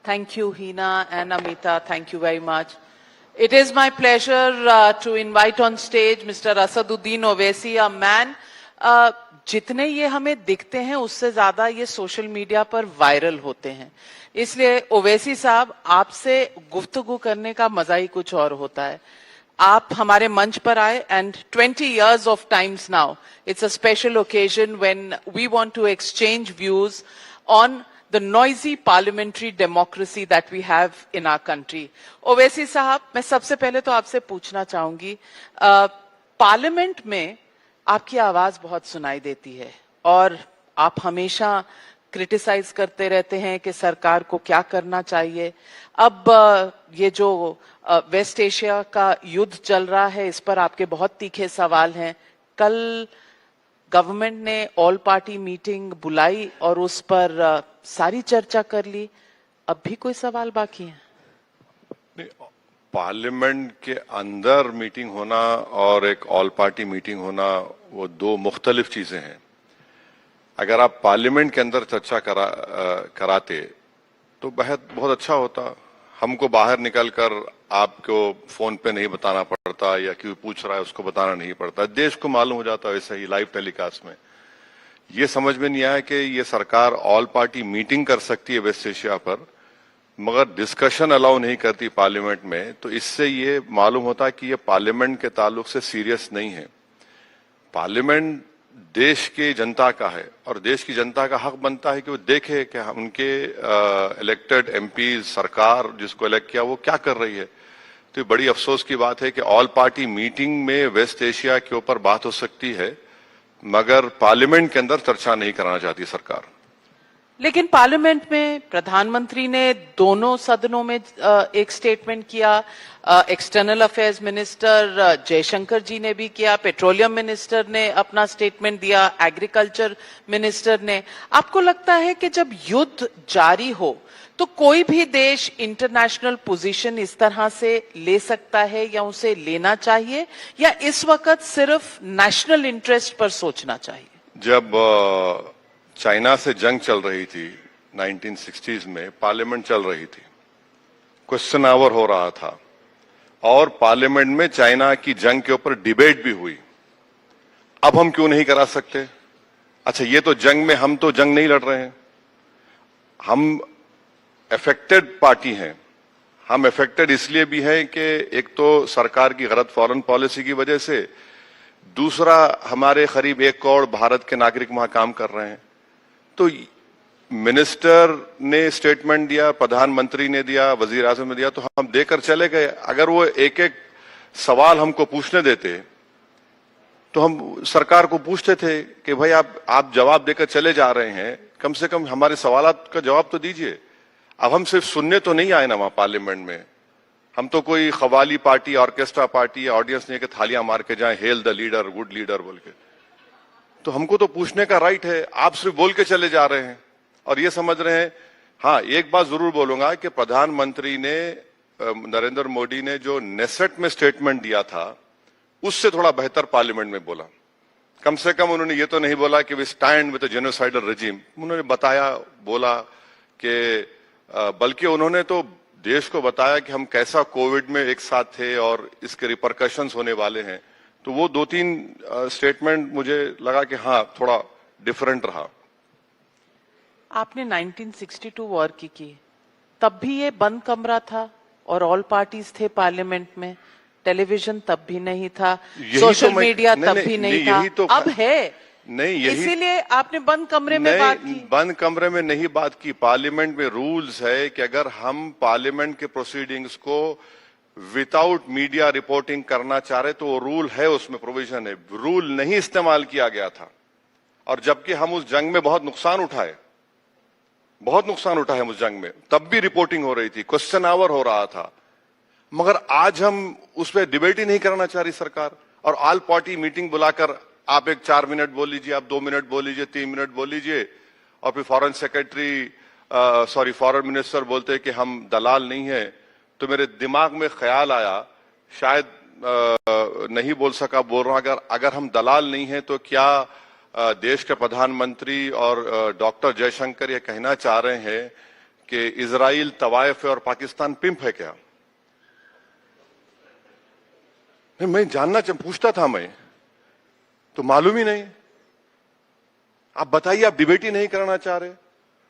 Thank you, Hina and Amita. Thank you very much. It is my pleasure to invite on stage Mr. Asaduddin Owaisi, a man. जितने ये हमें दिखते हैं उससे ज्यादा ये सोशल मीडिया पर वायरल होते हैं, इसलिए ओवैसी साहब आपसे गुफ्तगू करने का मजा ही कुछ और होता है. आप हमारे मंच पर आए and 20 years of times now, it's a special occasion when we want to exchange views on the noisy parliamentary democracy that we have in our country. Owaisi साहब, मैं सबसे पहले तो आपसे पूछना चाहूंगी, पार्लियामेंट में आपकी आवाज बहुत सुनाई देती है और आप हमेशा क्रिटिसाइज करते रहते हैं कि सरकार को क्या करना चाहिए. अब ये जो वेस्ट एशिया का युद्ध चल रहा है, इस पर आपके बहुत तीखे सवाल हैं. कल गवर्नमेंट ने ऑल पार्टी मीटिंग बुलाई और उस पर सारी चर्चा कर ली. अब भी कोई सवाल बाकी है? पार्लियामेंट के अंदर मीटिंग होना और एक ऑल पार्टी मीटिंग होना वो दो मुख्तलिफ चीजें हैं. अगर आप पार्लियामेंट के अंदर चर्चा कराते तो बहुत अच्छा होता. हमको बाहर निकलकर आपको फोन पे नहीं बताना पड़ता या कोई पूछ रहा है उसको बताना नहीं पड़ता. देश को मालूम हो जाता वैसे ही लाइव टेलीकास्ट में. ये समझ में नहीं आया कि ये सरकार ऑल पार्टी मीटिंग कर सकती है वेस्ट एशिया पर, मगर डिस्कशन अलाउ नहीं करती पार्लियामेंट में. तो इससे ये मालूम होता है कि ये पार्लियामेंट के ताल्लुक से सीरियस नहीं है. पार्लियामेंट देश की जनता का है और देश की जनता का हक बनता है कि वो देखे कि उनके इलेक्टेड एमपी सरकार जिसको इलेक्ट किया वो क्या कर रही है. तो ये बड़ी अफसोस की बात है कि ऑल पार्टी मीटिंग में वेस्ट एशिया के ऊपर बात हो सकती है, मगर पार्लियामेंट के अंदर चर्चा नहीं कराना चाहती सरकार. लेकिन पार्लियामेंट में प्रधानमंत्री ने दोनों सदनों में एक स्टेटमेंट किया, एक्सटर्नल अफेयर्स मिनिस्टर जयशंकर जी ने भी किया, पेट्रोलियम मिनिस्टर ने अपना स्टेटमेंट दिया, एग्रीकल्चर मिनिस्टर ने. आपको लगता है कि जब युद्ध जारी हो तो कोई भी देश इंटरनेशनल पोजीशन इस तरह से ले सकता है या उसे लेना चाहिए, या इस वक्त सिर्फ नेशनल इंटरेस्ट पर सोचना चाहिए? जब चाइना से जंग चल रही थी 1960s में, पार्लियामेंट चल रही थी, क्वेश्चन आवर हो रहा था और पार्लियामेंट में चाइना की जंग के ऊपर डिबेट भी हुई. अब हम क्यों नहीं करा सकते? अच्छा, ये तो जंग में हम तो जंग नहीं लड़ रहे हैं, हम अफेक्टेड पार्टी हैं. हम अफेक्टेड इसलिए भी हैं कि एक तो सरकार की गलत फॉरेन पॉलिसी की वजह से, दूसरा हमारे करीब 1 करोड़ भारत के नागरिक वहां काम कर रहे हैं. तो मिनिस्टर ने स्टेटमेंट दिया, प्रधानमंत्री ने दिया, वजीर आजम ने दिया, तो हम देकर चले गए. अगर वो एक एक सवाल हमको पूछने देते तो हम सरकार को पूछते थे कि भाई आप जवाब देकर चले जा रहे हैं, कम से कम हमारे सवालात का जवाब तो दीजिए. अब हम सिर्फ सुनने तो नहीं आए ना वहां पार्लियामेंट में. हम तो कोई खवाली पार्टी, ऑर्केस्ट्रा पार्टी या ऑडियंस नहीं कि थालियां मार के जाए hello the leader, good leader बोल के. तो हमको तो पूछने का राइट है. आप सिर्फ बोल के चले जा रहे हैं और ये समझ रहे हैं. हाँ, एक बात जरूर बोलूंगा कि प्रधानमंत्री ने, नरेंद्र मोदी ने जो नेसेट में स्टेटमेंट दिया था उससे थोड़ा बेहतर पार्लियामेंट में बोला. कम से कम उन्होंने ये तो नहीं बोला कि we stand with genocidal regime. उन्होंने बताया, बोला कि बल्कि उन्होंने तो देश को बताया कि हम कैसा कोविड में एक साथ थे और इसके रिपरकशंस होने वाले हैं. तो वो 2-3 स्टेटमेंट मुझे लगा कि हाँ, थोड़ा डिफरेंट रहा. आपने 1962 वॉर की, तब भी ये बंद कमरा था और ऑल पार्टीज थे पार्लियामेंट में, टेलीविजन तब भी नहीं था, सोशल मीडिया तब भी नहीं था. तो अब है नहीं, इसीलिए आपने बंद कमरे में बात की. बंद कमरे में नहीं बात की. पार्लियामेंट में रूल्स है कि अगर हम पार्लियामेंट के प्रोसीडिंग्स को विदाउट मीडिया रिपोर्टिंग करना चाह रहे तो वो रूल है, उसमें प्रोविजन है. रूल नहीं इस्तेमाल किया गया था और जबकि हम उस जंग में बहुत नुकसान उठाए हम उस जंग में, तब भी रिपोर्टिंग हो रही थी, क्वेश्चन आवर हो रहा था. मगर आज हम उस पर डिबेट ही नहीं करना चाह रही सरकार. और ऑल पार्टी मीटिंग बुलाकर आप एक 4 मिनट बोल लीजिए, आप 2 मिनट बोल लीजिए, 3 मिनट बोल लीजिए, और फिर फॉरेन मिनिस्टर बोलते हैं कि हम दलाल नहीं है. तो मेरे दिमाग में ख्याल आया, शायद नहीं बोल सका, बोल रहा हूं, अगर हम दलाल नहीं हैं तो क्या देश के प्रधानमंत्री और डॉक्टर जयशंकर ये कहना चाह रहे हैं कि इजराइल तवायफ है और पाकिस्तान पिंप है क्या? मैं पूछता था मैं, तो मालूम ही नहीं। आप बताइए, आप डिबेट ही नहीं करना चाह रहे।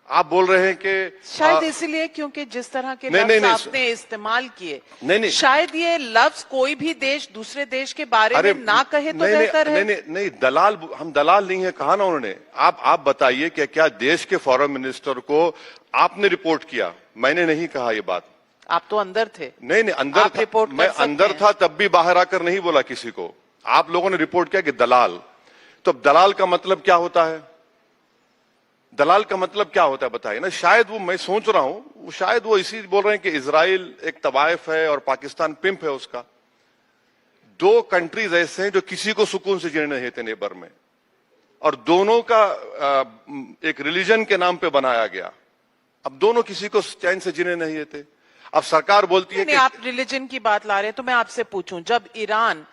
आप बोल रहे हैं कि शायद इसलिए क्योंकि जिस तरह के लफ्ज आपने इस्तेमाल किए, नहीं, शायद ये लफ्ज कोई भी देश दूसरे देश के बारे में ना कहे तो बेहतर है। नहीं, दलाल, हम दलाल नहीं है, कहा ना उन्होंने। आप बताइए कि क्या देश के फॉरेन मिनिस्टर को आपने रिपोर्ट किया? मैंने नहीं कहा ये बात। आप तो अंदर थे। नहीं, अंदर था, मैं अंदर था, तब भी बाहर आकर नहीं बोला किसी को। आप लोगों ने रिपोर्ट किया कि दलाल। तो दलाल का मतलब क्या होता है? दलाल का मतलब क्या होता है बताइए ना। शायद वो, मैं सोच रहा हूं, शायद वो इसी बोल रहे हैं कि इजराइल एक तवायफ है और पाकिस्तान पिंप है उसका। दो कंट्रीज ऐसे हैं जो किसी को सुकून से जीने नहीं देते नेबर में, और दोनों का एक रिलीजन के नाम पे बनाया गया। अब दोनों किसी को चैन से जीने नहीं देते। अब सरकार बोलती है कि आप रिलीजन की बात ला रहे हैं, तो मैं आपसे पूछूं, जब ईरान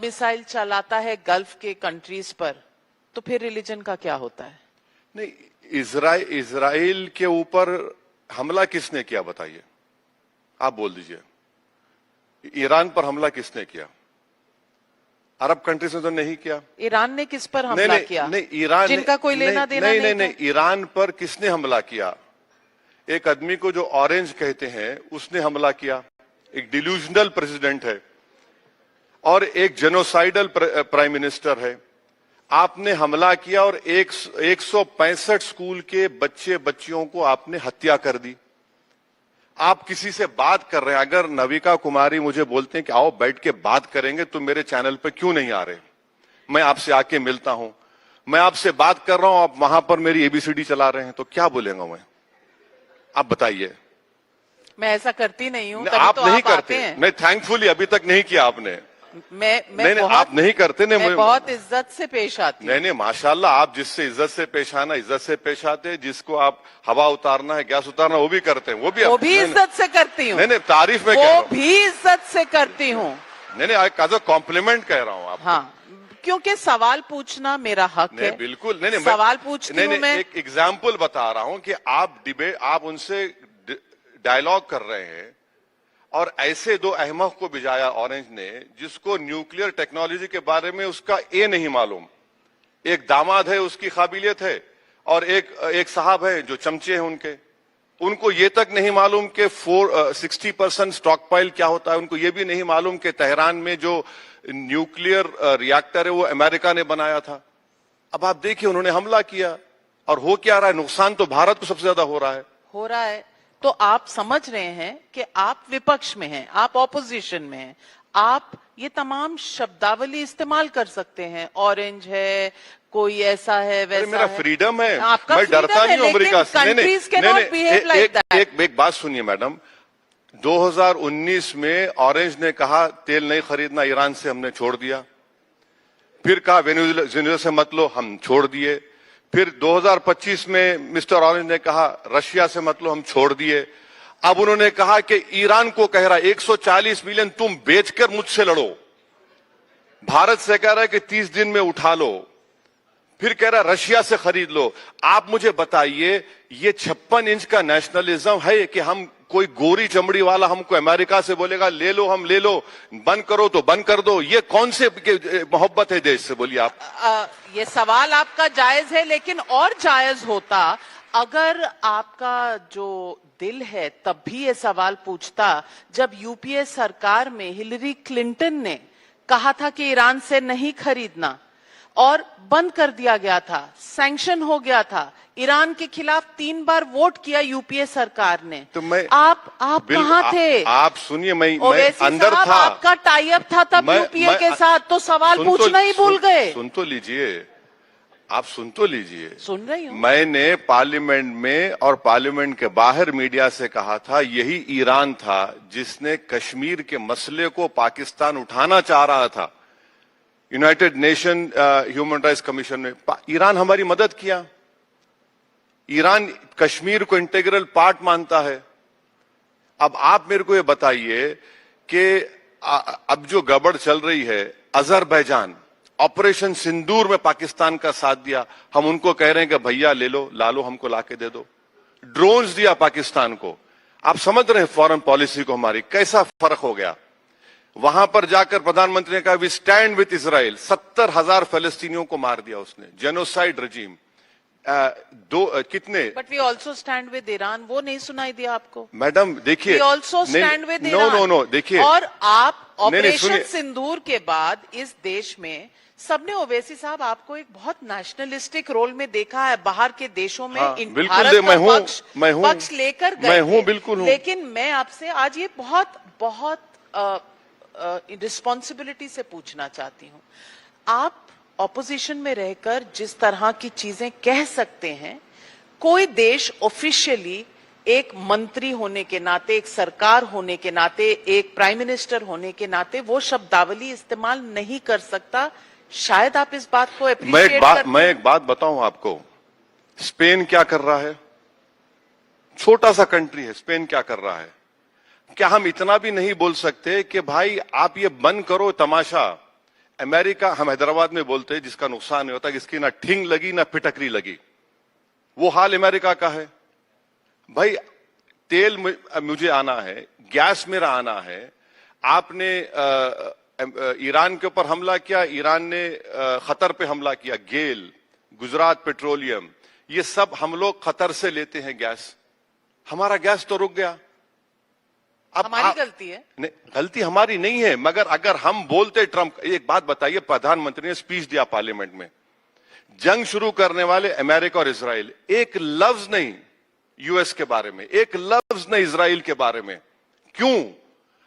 मिसाइल चलाता है गल्फ के कंट्रीज पर, तो फिर रिलीजन का क्या होता है? नहीं, इजराइल के ऊपर हमला किसने किया बताइए? आप बोल दीजिए। ईरान पर हमला किसने किया? अरब कंट्रीज ने तो नहीं किया। ईरान ने किस पर हमला किया? नहीं, ईरान, जिनका कोई लेना देना नहीं, ईरान पर किसने हमला किया? एक आदमी को जो ऑरेंज कहते हैं उसने हमला किया। एक डिल्यूजनल प्रेसिडेंट है और एक जेनोसाइडल प्राइम मिनिस्टर है। आपने हमला किया और 165 स्कूल के बच्चे बच्चियों को आपने हत्या कर दी। आप किसी से बात कर रहे हैं, अगर नविका कुमारी मुझे बोलते हैं कि आओ बैठ के बात करेंगे, तो मेरे चैनल पे क्यों नहीं आ रहे? मैं आपसे आके मिलता हूं, मैं आपसे बात कर रहा हूं, आप वहां पर मेरी एबीसीडी चला रहे हैं, तो क्या बोलेगा मैं? आप बताइए। मैं ऐसा करती नहीं हूं। आप नहीं करते। नहीं, थैंकफुली अभी तक नहीं किया आपने। मैं आप नहीं करते। मैं बहुत इज्जत से पेश आती हूं। नहीं, माशाल्लाह, आप जिससे इज्जत से पेश आना, इज्जत से पेश आते। जिसको आप हवा उतारना है, गैस उतारना, वो भी करते हैं। वो भी इज्जत से करती हूँ। नहीं, तारीफ में वो भी इज्जत से करती हूँ। नहीं, एज अ कॉम्प्लीमेंट कह रहा हूँ आप। हाँ, क्योंकि सवाल पूछना मेरा हक है। बिल्कुल। नहीं, सवाल पूछती हूँ मैं। एक एग्जाम्पल बता रहा हूँ कि आप उनसे डायलॉग कर रहे हैं, और ऐसे दो अहमक को भिजाया ऑरेंज ने, जिसको न्यूक्लियर टेक्नोलॉजी के बारे में उसका ए नहीं मालूम। एक दामाद है, उसकी काबिलियत है, और एक साहब है जो चमचे हैं उनको ये तक नहीं मालूम कि 60% स्टॉक पाइल क्या होता है। उनको ये भी नहीं मालूम कि तेहरान में जो न्यूक्लियर रिएक्टर है वो अमेरिका ने बनाया था। अब आप देखिए, उन्होंने हमला किया, और हो क्या रहा है? नुकसान तो भारत को सबसे ज्यादा हो रहा है। तो आप समझ रहे हैं कि आप विपक्ष में हैं, आप ऑपोजिशन में हैं, आप ये तमाम शब्दावली इस्तेमाल कर सकते हैं। ऑरेंज है, कोई ऐसा है, वैसा मेरा है। फ्रीडम है, आपका मैं डरता नहीं हूं अमेरिका से। नहीं, एक बात सुनिए मैडम, 2019 में ऑरेंज ने कहा तेल नहीं खरीदना ईरान से, हमने छोड़ दिया। फिर कहा वेनेजुएला से मत लो, हम छोड़ दिए। फिर 2025 में मिस्टर ऑरेंज ने कहा रशिया से मत लो, हम छोड़ दिए। अब उन्होंने कहा कि ईरान को कह रहा 140 मिलियन तुम बेचकर मुझसे लड़ो। भारत से कह रहा है कि 30 दिन में उठा लो। फिर कह रहा रशिया से खरीद लो। आप मुझे बताइए, ये 56 इंच का नेशनलिज्म है कि हम, कोई गोरी चमड़ी वाला हमको अमेरिका से बोलेगा ले लो, हम ले लो, बंद करो तो बंद कर दो? ये कौन से मोहब्बत है देश से? बोलिए आप। ये सवाल आपका जायज है, लेकिन और जायज होता अगर आपका जो दिल है तब भी ये सवाल पूछता, जब यूपीए सरकार में हिलरी क्लिंटन ने कहा था कि ईरान से नहीं खरीदना, और बंद कर दिया गया था, सैंक्शन हो गया था, ईरान के खिलाफ 3 बार वोट किया यूपीए सरकार ने। तो मैं, आप कहाँ थे? आप सुनिए, मैं अंदर था। आपका टाई अप था तब यूपीए के साथ, तो सवाल पूछना ही भूल गए। सुन तो लीजिए, आप सुन तो लीजिए। सुन रही हूँ। मैंने पार्लियामेंट में और पार्लियामेंट के बाहर मीडिया से कहा था, यही ईरान था जिसने कश्मीर के मसले को पाकिस्तान उठाना चाह रहा था। United nation human rights commission में ईरान हमारी मदद किया। ईरान कश्मीर को इंटीग्रल पार्ट मानता है। अब आप मेरे को ये बताइए कि अब जो गड़बड़ चल रही है, अजरबैजान ऑपरेशन सिंदूर में पाकिस्तान का साथ दिया, हम उनको कह रहे हैं कि भैया ले लो, ला लो, हमको लाके दे दो। ड्रोन्स दिया पाकिस्तान को। आप समझ रहे हैं फॉरेन पॉलिसी को हमारी कैसा फर्क हो गया। वहां पर जाकर प्रधानमंत्री ने कहा वी स्टैंड विथ इजराइल। 70,000 फलस्तीनियों को मार दिया उसने, जेनोसाइड रजीम। कितने but we also stand with Iran, वो नहीं सुनाई दिया आपको? मैडम देखिए, we also stand with no no no, देखिए, और आप नहीं, ऑपरेशन सिंदूर के बाद इस देश में सबने, ओवैसी साहब, आपको एक बहुत नेशनलिस्टिक रोल में देखा है। बाहर के देशों में हाँ, इन बिल्कुल भारत का मैं हूं, पक्ष लेकर गए मैं हूं, थे। बिल्कुल हूं। लेकिन मैं आपसे आज ये बहुत बहुत रिस्पॉन्सिबिलिटी से पूछना चाहती हूँ, आप ऑपोजिशन में रहकर जिस तरह की चीजें कह सकते हैं, कोई देश ऑफिशियली एक मंत्री होने के नाते, एक सरकार होने के नाते, एक प्राइम मिनिस्टर होने के नाते वो शब्दावली इस्तेमाल नहीं कर सकता। शायद आप इस बात को एप्रिशिएट करते हैं। मैं एक बात बताऊं आपको, स्पेन क्या कर रहा है? छोटा सा कंट्री है, स्पेन क्या कर रहा है? क्या हम इतना भी नहीं बोल सकते कि भाई आप ये बंद करो तमाशा? अमेरिका, हम हैदराबाद में बोलते हैं जिसका नुकसान नहीं होता, जिसकी ना ठिंग लगी ना फिटकरी लगी, वो हाल अमेरिका का है। भाई तेल मुझे आना है, गैस मेरा आना है। आपने ईरान के ऊपर हमला किया, ईरान ने खतर पे हमला किया, गेल, गुजरात पेट्रोलियम, ये सब हम लोग खतर से लेते हैं गैस। हमारा गैस तो रुक गया। अब हमारी गलती है? नहीं, गलती हमारी नहीं है, मगर अगर हम बोलते, ट्रंप, एक बात बताइए, प्रधानमंत्री ने स्पीच दिया पार्लियामेंट में, जंग शुरू करने वाले अमेरिका और इजराइल, एक लफ्ज नहीं यूएस के बारे में, एक लफ्ज नहीं इजराइल के बारे में। क्यों?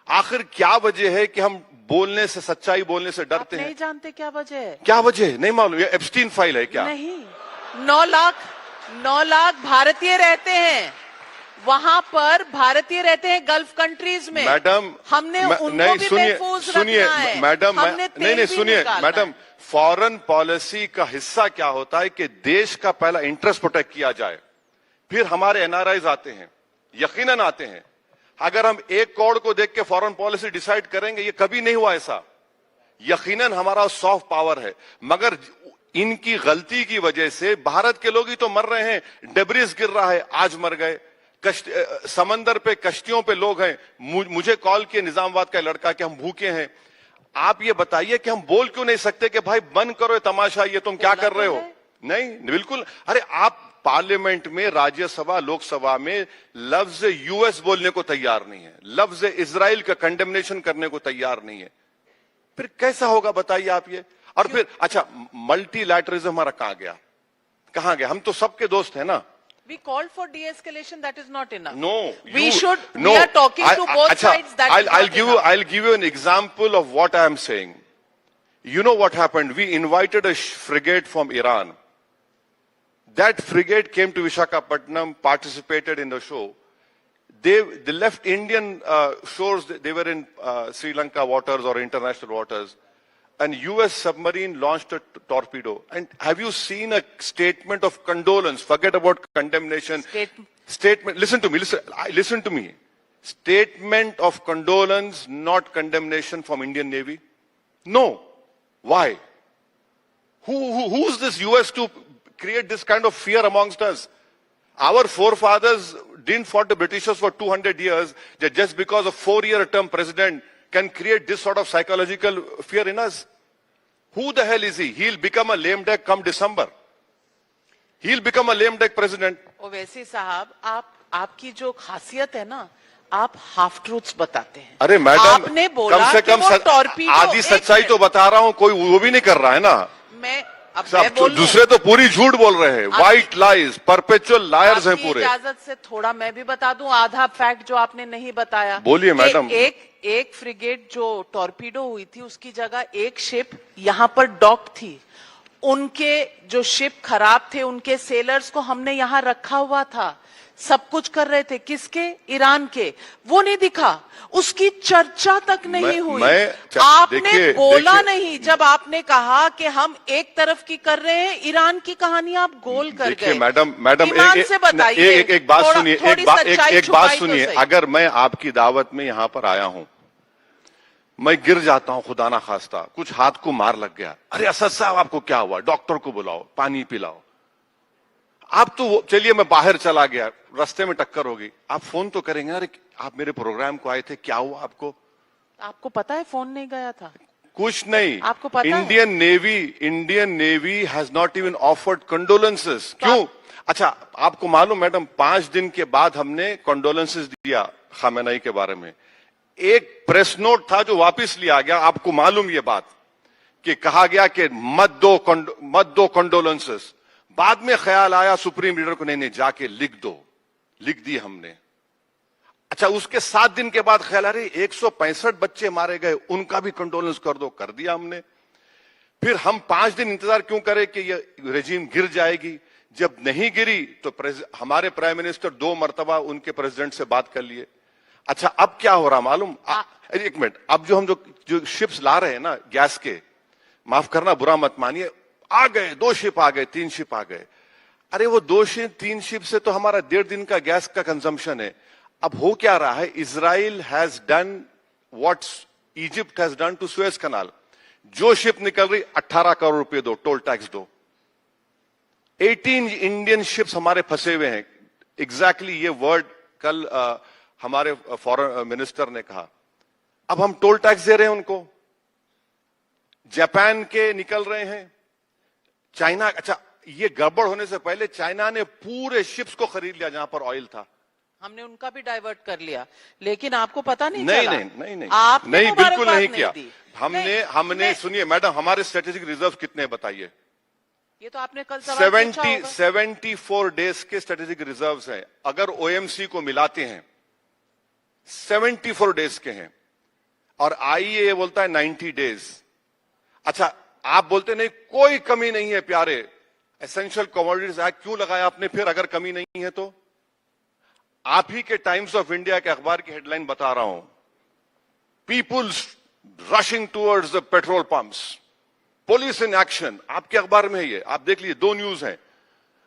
आखिर क्या वजह है कि हम बोलने से, सच्चाई बोलने से डरते हैं? नहीं जानते क्या वजह है? क्या वजह है? नहीं मालूम? ये एप्स्टीन फाइल है क्या? नहीं, 9 लाख भारतीय रहते हैं वहां पर, भारतीय रहते हैं गल्फ कंट्रीज में। मैडम, हमने उनको भी महफूज रखना है। मैडम, हमने तेल नहीं भी सुनिए निकालना मैडम, है। फॉरेन पॉलिसी का हिस्सा क्या होता है कि देश का पहला इंटरेस्ट प्रोटेक्ट किया जाए, फिर हमारे एनआरआईज आते हैं, यकीनन आते हैं। अगर हम एक करोड़ को देख के फॉरेन पॉलिसी डिसाइड करेंगे, ये कभी नहीं हुआ ऐसा। यकीनन हमारा सॉफ्ट पावर है, मगर इनकी गलती की वजह से भारत के लोग ही तो मर रहे हैं। डेब्रिस गिर रहा है, आज मर गए। समंदर पे, कश्तियों पे लोग हैं। मुझे कॉल किए निजामाबाद का लड़का कि हम भूखे हैं। आप ये बताइए कि हम बोल क्यों नहीं सकते कि भाई बंद करो ये तमाशा, ये तुम क्या कर रहे हो? नहीं, बिल्कुल। अरे आप पार्लियामेंट में, राज्यसभा, लोकसभा में लफ्ज यूएस बोलने को तैयार नहीं है, लफ्ज इजराइल का कंडेमनेशन करने को तैयार नहीं है। फिर कैसा होगा बताइए आप ये? और फिर अच्छा, मल्टीलैटरलिज्म हमारा कहां गया? हम तो सबके दोस्त हैं ना। We called for de-escalation. That is not enough. No, we are talking to both sides. That is not enough. I'll give you an example of what I am saying. You know what happened? We invited a frigate from Iran. That frigate came to Visakhapatnam, participated in the show. They left Indian shores. They were in Sri Lanka waters or international waters. An US submarine launched a torpedo. And have you seen a statement of condolence? Forget about condemnation. Statement. Listen to me. Listen to me. Statement of condolence, not condemnation from Indian Navy. No. Why? Who's this US to create this kind of fear amongst us? Our forefathers didn't fought the Britishers for 200 years. That just because a 4-year term president can create this sort of psychological fear in us. Who the hell is he? He'll become a lame duck come December. He'll become a lame duck president. Owaisi साहब, आपकी जो खासियत है ना, आप half truths बताते हैं। अरे मैडम, आपने बोला कम से कम आधी सच्चाई तो बता रहा हूं, कोई वो भी नहीं कर रहा है ना। मैं दूसरे तो पूरी झूठ बोल रहे हैं, व्हाइट लाइज, परपेचुअल लायर्स हैं पूरे। इजाजत से थोड़ा मैं भी बता दूं आधा फैक्ट जो आपने नहीं बताया। बोलिए मैडम। एक फ्रिगेट जो टॉर्पीडो हुई थी, उसकी जगह एक शिप यहाँ पर डॉक थी। उनके जो शिप खराब थे, उनके सेलर्स को हमने यहाँ रखा हुआ था। सब कुछ कर रहे थे, किसके? ईरान के। वो नहीं दिखा, उसकी चर्चा तक नहीं हुई। आपने बोला नहीं जब आपने कहा कि हम एक तरफ की कर रहे हैं, ईरान की कहानी आप गोल कर गए। मैडम से बताइए, एक बात सुनिए, एक बात सुनिए। अगर मैं आपकी दावत में यहां पर आया हूं, मैं गिर जाता हूं, खुदा ना खास्ता, कुछ हाथ को मार लग गया, अरे असद साहब आपको क्या हुआ? डॉक्टर को बुलाओ, पानी पिलाओ। आप तो चलिए मैं बाहर चला गया, रास्ते में टक्कर हो गई, आप फोन तो करेंगे, अरे आप मेरे प्रोग्राम को आए थे, क्या हुआ आपको? आपको पता है फोन नहीं गया था? कुछ नहीं। आपको पता है? Indian navy has not even offered condolences. क्यों? अच्छा, आपको मालूम मैडम, 5 दिन के बाद हमने कंडोलेंसेस दिया खामेनेई के बारे में। एक प्रेस नोट था जो वापस लिया गया। आपको मालूम ये बात कि कहा गया कि मत दो कंडोलेंसेस। बाद में ख्याल आया सुप्रीम लीडर को, नहीं जाके लिख दो, लिख दी हमने। अच्छा, उसके 7 दिन के बाद ख्याल आ रही 165 बच्चे मारे गए, उनका भी कंडोलेंस कर दो, कर दिया हमने। फिर हम 5 दिन इंतजार क्यों करें कि ये रेजिम गिर जाएगी? जब नहीं गिरी तो हमारे प्राइम मिनिस्टर 2 मरतबा उनके प्रेसिडेंट से बात कर लिए। अच्छा, अब क्या हो रहा मालूम? एक मिनट, अब जो हम जो शिप्स ला रहे हैं ना गैस के, माफ करना बुरा मत मानिए, आ गए 2 शिप आ गए, 3 शिप आ गए। अरे वो 2-3 शिप से तो हमारा 1.5 दिन का गैस का कंजम्पशन है। अब हो क्या रहा है? Israel has done what Egypt has done to Suez canal. जो शिप निकल रही 18 करोड़ रुपए दो, टोल टैक्स दो। 18 इंडियन शिप्स हमारे फंसे हुए हैं। एग्जैक्टली ये वर्ड कल हमारे फॉरेन मिनिस्टर ने कहा। अब हम टोल टैक्स दे रहे हैं उनको। जापान के निकल रहे हैं, चाइना। अच्छा, ये गड़बड़ होने से पहले चाइना ने पूरे शिप्स को खरीद लिया जहां पर ऑयल था। हमने उनका भी डाइवर्ट कर लिया, लेकिन आपको पता नहीं नहीं चला। नहीं आपने नहीं, बिल्कुल नहीं किया। दी। हमने सुनिए मैडम, हमारे स्ट्रेटेजिक रिजर्व कितने बताइए? ये तो आपने कल सवाल पूछा होगा। 74 डेज के स्ट्रेटेजिक रिजर्व्स हैं। अगर ओएमसी को मिलाते हैं 74 डेज के हैं, और आईईए बोलता है 90 डेज। अच्छा, आप बोलते नहीं कोई कमी नहीं है प्यारे, एसेंशियल कमोडिटीज एक्ट क्यों लगाया आपने फिर अगर कमी नहीं है तो? आप ही के टाइम्स ऑफ इंडिया के अखबार की हेडलाइन बता रहा हूं, peoples rushing towards the petrol pumps, police in action. आपके अखबार में है ये, आप देख लीजिए, 2 न्यूज हैं।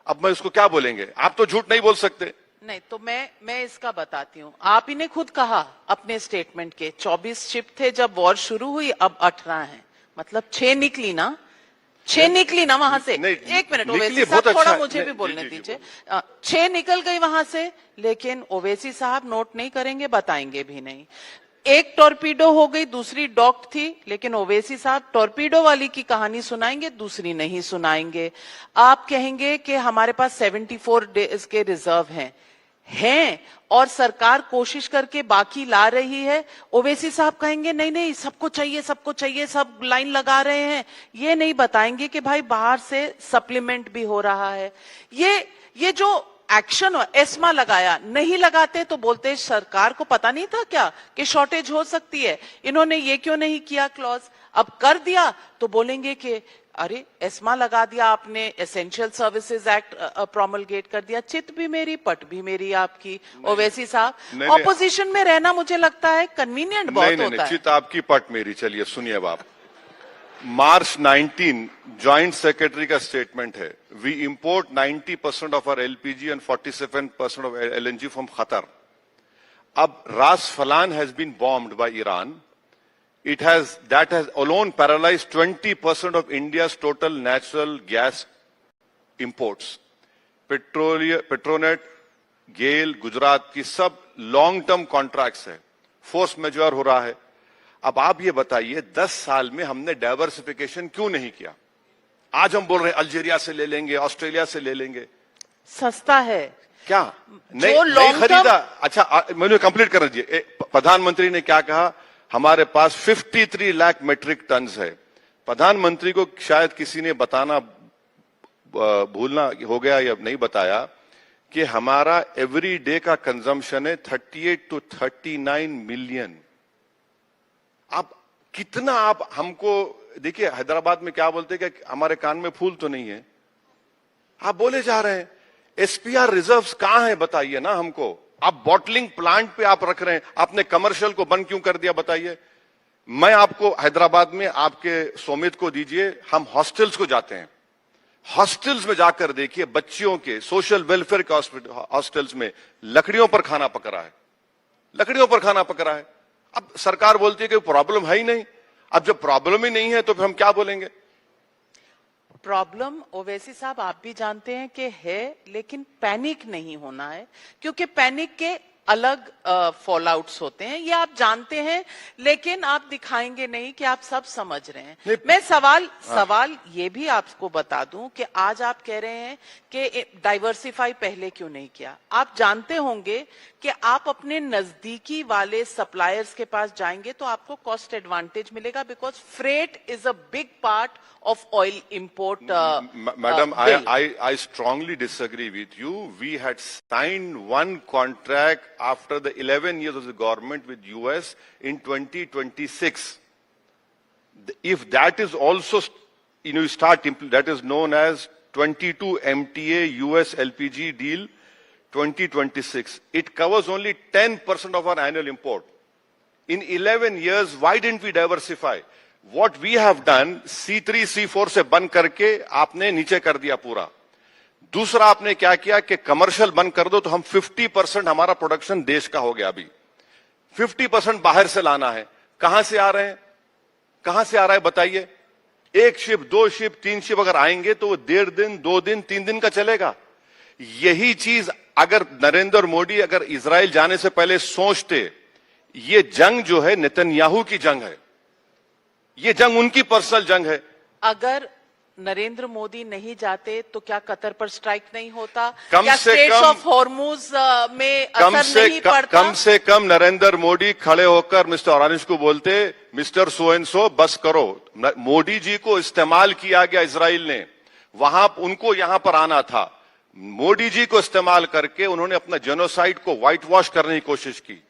अब मैं इसको क्या बोलेंगे? आप तो झूठ नहीं बोल सकते। नहीं तो मैं इसका बताती हूँ। आप ही ने खुद कहा अपने स्टेटमेंट के 24 शिप थे जब वॉर शुरू हुई, अब 18 हैं, मतलब 6 निकली ना, 6 निकली ना वहां से। एक मिनट ओवैसी साहब, थोड़ा मुझे भी बोलने दीजिए। 6 निकल गई वहां से, लेकिन ओवैसी साहब नोट नहीं करेंगे, बताएंगे भी नहीं। एक टॉर्पीडो हो गई, दूसरी डॉक्ड थी, लेकिन ओवैसी साहब टॉर्पीडो वाली की कहानी सुनाएंगे, दूसरी नहीं सुनाएंगे। आप कहेंगे कि हमारे पास 74 डेज के रिजर्व हैं और सरकार कोशिश करके बाकी ला रही है। ओवैसी साहब कहेंगे नहीं नहीं सबको चाहिए, सबको चाहिए, सब लाइन लगा रहे हैं। ये नहीं बताएंगे कि भाई बाहर से सप्लीमेंट भी हो रहा है। ये जो एक्शन एस्मा लगाया, नहीं लगाते तो बोलते सरकार को पता नहीं था क्या कि शॉर्टेज हो सकती है, इन्होंने ये क्यों नहीं किया क्लॉज। अब कर दिया तो बोलेंगे कि अरे एस्मा लगा दिया आपने, एसेंशियल सर्विसेज एक्ट प्रोमलगेट कर दिया, चित भी मेरी पट भी मेरी आपकी। ओवैसी साहब, ऑपोजिशन में रहना मुझे लगता है कन्वीनियंट बहुत होता है। चित आपकी पट मेरी। चलिए सुनिए बाप, मार्च 19 ज्वाइंट सेक्रेटरी का स्टेटमेंट है, we import 90% of our LPG and 47% of LNG from Qatar. अब रास फलान has been bombed by Iran. that has alone paralyzed 20% of India's total natural gas imports. Petronet, गेल, गुजरात की सब long term contracts है, force major हो रहा है। अब आप ये बताइए 10 साल में हमने डाइवर्सिफिकेशन क्यों नहीं किया? आज हम बोल रहे हैं अल्जीरिया से ले लेंगे, ऑस्ट्रेलिया से ले लेंगे, सस्ता है क्या? नहीं खरीदा। अच्छा, मुझे कंप्लीट कर दीजिए। प्रधानमंत्री ने क्या कहा? हमारे पास 53 लाख मेट्रिक टन है। प्रधानमंत्री को शायद किसी ने बताना भूलना हो गया या नहीं बताया कि हमारा एवरी डे का कंजम्पशन है 38 to 39 मिलियन। आप कितना, आप हमको देखिए हैदराबाद में क्या बोलते हैं कि हमारे कान में फूल तो नहीं है, आप बोले जा रहे हैं। एसपीआर रिजर्व्स कहां है बताइए ना हमको। आप बॉटलिंग प्लांट पे आप रख रहे हैं, आपने कमर्शियल को बंद क्यों कर दिया बताइए? मैं आपको हैदराबाद में आपके सोमित को दीजिए, हम हॉस्टल्स को जाते हैं, हॉस्टल्स में जाकर देखिए बच्चियों के सोशल वेलफेयर के हॉस्टल्स में लकड़ियों पर खाना पक रहा है, लकड़ियों पर खाना पक रहा है। अब सरकार बोलती है कि प्रॉब्लम है ही नहीं। अब जब प्रॉब्लम ही नहीं है तो फिर हम क्या बोलेंगे? प्रॉब्लम ओवैसी साहब आप भी जानते हैं कि है, लेकिन पैनिक नहीं होना है, क्योंकि पैनिक के अलग फॉलआउट्स होते हैं, ये आप जानते हैं, लेकिन आप दिखाएंगे नहीं कि आप सब समझ रहे हैं। मैं सवाल ये भी आपको बता दूं कि आज आप कह रहे हैं कि डाइवर्सिफाई पहले क्यों नहीं किया। आप जानते होंगे कि आप अपने नजदीकी वाले सप्लायर्स के पास जाएंगे तो आपको कॉस्ट एडवांटेज मिलेगा, because freight is a big part of oil import. Madam, I strongly disagree with you. We had signed one contract after the 11 years of the government with US in 2026. If that is also, that is known as 22 MTA US LPG deal 2026. It covers only 10% of our annual import. In 11 years, why didn't we diversify? What we have done, C3, C4 से बंद करके आपने नीचे कर दिया पूरा। दूसरा आपने क्या किया कि कमर्शियल बंद कर दो तो हम 50% हमारा प्रोडक्शन देश का हो गया। अभी 50% बाहर से लाना है। कहां से आ रहे हैं, कहां से आ रहा है बताइए। एक शिप, दो शिप, तीन शिप अगर आएंगे तो वो 1.5 दिन, 2 दिन, 3 दिन का चलेगा। यही चीज अगर नरेंद्र मोदी अगर इजराइल जाने से पहले सोचते, ये जंग जो है नेतन्याहू की जंग है, ये जंग उनकी पर्सनल जंग है। अगर नरेंद्र मोदी नहीं जाते तो क्या कतर पर स्ट्राइक नहीं होता? कम क्या से स्टेट्स कम ऑफ हॉर्मुज में असर नहीं पड़ता? कम से कम नरेंद्र मोदी खड़े होकर मिस्टर ऑरानिश को बोलते, मिस्टर सो एंड सो बस करो। मोदी जी को इस्तेमाल किया गया इजराइल ने, वहां उनको यहां पर आना था। मोदी जी को इस्तेमाल करके उन्होंने अपना जेनोसाइड को व्हाइट वॉश करने की कोशिश की।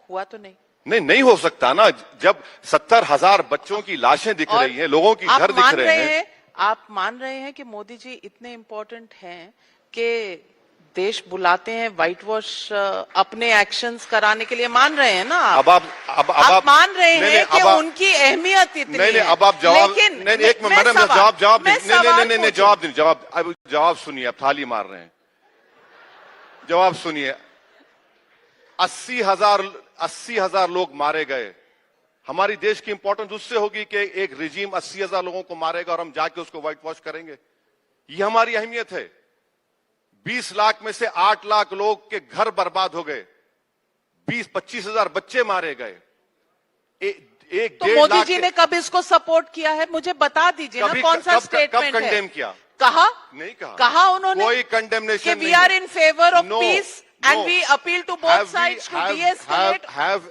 हुआ तो नहीं। नहीं हो सकता ना, जब 70,000 बच्चों की लाशें दिख रही हैं, लोगों की घर दिख रहे हैं। आप मान रहे हैं कि मोदी जी इतने इंपॉर्टेंट हैं कि देश बुलाते हैं व्हाइट वॉश अपने एक्शंस कराने के लिए, मान रहे हैं ना आप? आप मान रहे हैं कि उनकी अहमियत इतनी है। अब आप जवाब, एक मैडम जवाब सुनिए। आप थाली मार रहे हैं, जवाब सुनिए। 80,000 लोग मारे गए। हमारी देश की इंपॉर्टेंस उससे होगी कि एक रिजीम 80,000 लोगों को मारेगा और हम जाके उसको व्हाइट वॉश करेंगे? ये हमारी अहमियत है। 20 लाख में से 8 लाख लोग के घर बर्बाद हो गए, 20-25 हजार बच्चे मारे गए। तो मोदी जी ने कब इसको सपोर्ट किया है? मुझे बता दीजिए ना, कौन सा स्टेटमेंट कब कंडेम किया? कहा नहीं कहा उन्होंने कोई कंडेमनेशन नहीं। We are in favour of peace and we appeal to both sides to de-escalate.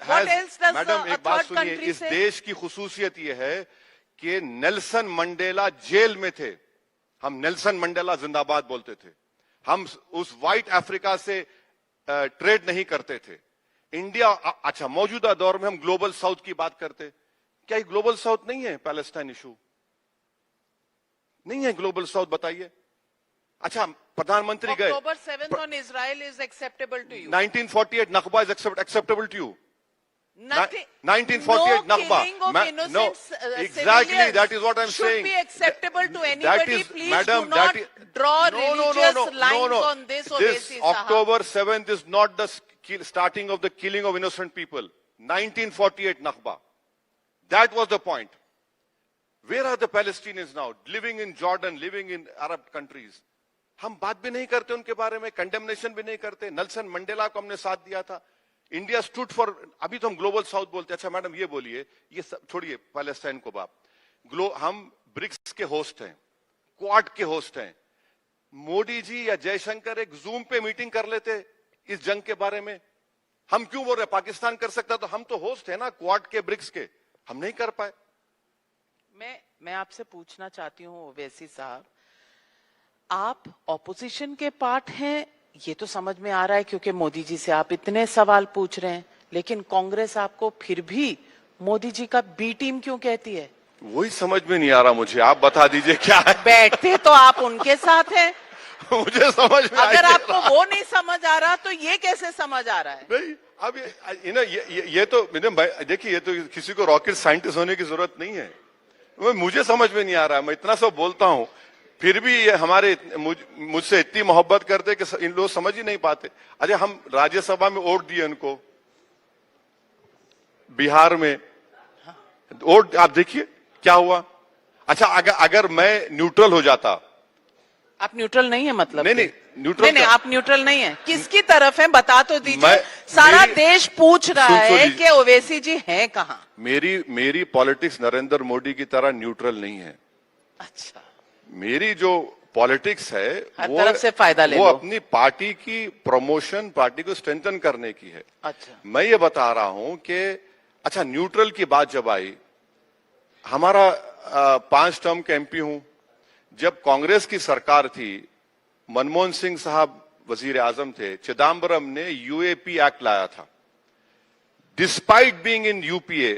What else does madam एक बात सुनिए, इस देश की खुसूसियत यह है कि नेल्सन मंडेला जेल में थे। हम नेल्सन मंडेला जिंदाबाद बोलते थे। हम उस व्हाइट अफ्रीका से ट्रेड नहीं करते थे। इंडिया, अच्छा मौजूदा दौर में हम ग्लोबल साउथ की बात करते। क्या ये ग्लोबल साउथ नहीं है? पैलेस्टाइन इशू नहीं है ग्लोबल साउथ, बताइए। अच्छा प्रधानमंत्री गए, October 7th on Israel is acceptable to you. 1948 Nakba is acceptable to you? Nothing. 1948 no Nakba. killing of innocent Exactly, that is what I'm saying. Should be acceptable to anybody. Please madam, do not draw religious lines on this. This October 7th is not the starting of the killing of innocent people. 1948 Nakba. That was the point. Where are the Palestinians now? Living in Jordan, living in Arab countries. हम बात भी नहीं करते उनके बारे में, condemnation भी नहीं करते। नेल्सन मंडेला को हमने साथ दिया था। इंडिया स्टूड फॉर, अभी तो हम ग्लोबल साउथ बोलते हैं। अच्छा मैडम ये बोलिए, ये सब छोड़िए पैलेस्टाइन को बाप, हम ब्रिक्स के होस्ट हैं, क्वाड के होस्ट हैं। मोदी जी या जयशंकर एक जूम पे मीटिंग कर लेते इस जंग के बारे में। हम क्यों बोल रहे? पाकिस्तान कर सकता, तो हम तो होस्ट है ना क्वाड के, ब्रिक्स के, हम नहीं कर पाए। मैं आपसे पूछना चाहती हूँ ओवैसी साहब, आप ऑपोजिशन के पार्ट हैं, ये तो समझ में आ रहा है क्योंकि मोदी जी से आप इतने सवाल पूछ रहे हैं, लेकिन कांग्रेस आपको फिर भी मोदी जी का बी टीम क्यों कहती है? वही समझ में नहीं आ रहा मुझे, आप बता दीजिए क्या है। बैठते तो आप उनके साथ हैं। मुझे समझ में अगर आपको वो नहीं समझ आ रहा तो ये कैसे समझ आ रहा है? नहीं, अब ये तो देखिए, ये तो किसी को रॉकेट साइंटिस्ट होने की जरूरत नहीं है। मुझे समझ में नहीं आ रहा है, मैं इतना सब बोलता हूं, फिर भी ये हमारे मुझसे इतनी मोहब्बत करते कि इन लोग समझ ही नहीं पाते। अरे हम राज्यसभा में वोट दिए उनको, बिहार में वोट, आप देखिए क्या हुआ। अच्छा, अगर मैं न्यूट्रल हो जाता। आप न्यूट्रल नहीं है मतलब? नहीं, न्यूट्रल नहीं, आप न्यूट्रल नहीं है। किसकी तरफ है बता तो दीजिए। सारा देश पूछ रहा है कि ओवैसी जी हैं कहां। मेरी पॉलिटिक्स नरेंद्र मोदी की तरह न्यूट्रल नहीं है। अच्छा, मेरी जो पॉलिटिक्स है हर तरफ से फायदा ले वो लो। अपनी पार्टी की प्रमोशन, पार्टी को स्ट्रेंथन करने की है। अच्छा, मैं ये बता रहा हूं कि अच्छा, न्यूट्रल की बात जब आई, हमारा 5 टर्म के एमपी हूं। जब कांग्रेस की सरकार थी, मनमोहन सिंह साहब वजीर आजम थे, चिदम्बरम ने यूएपी एक्ट लाया था। डिस्पाइट बीइंग इन यूपीए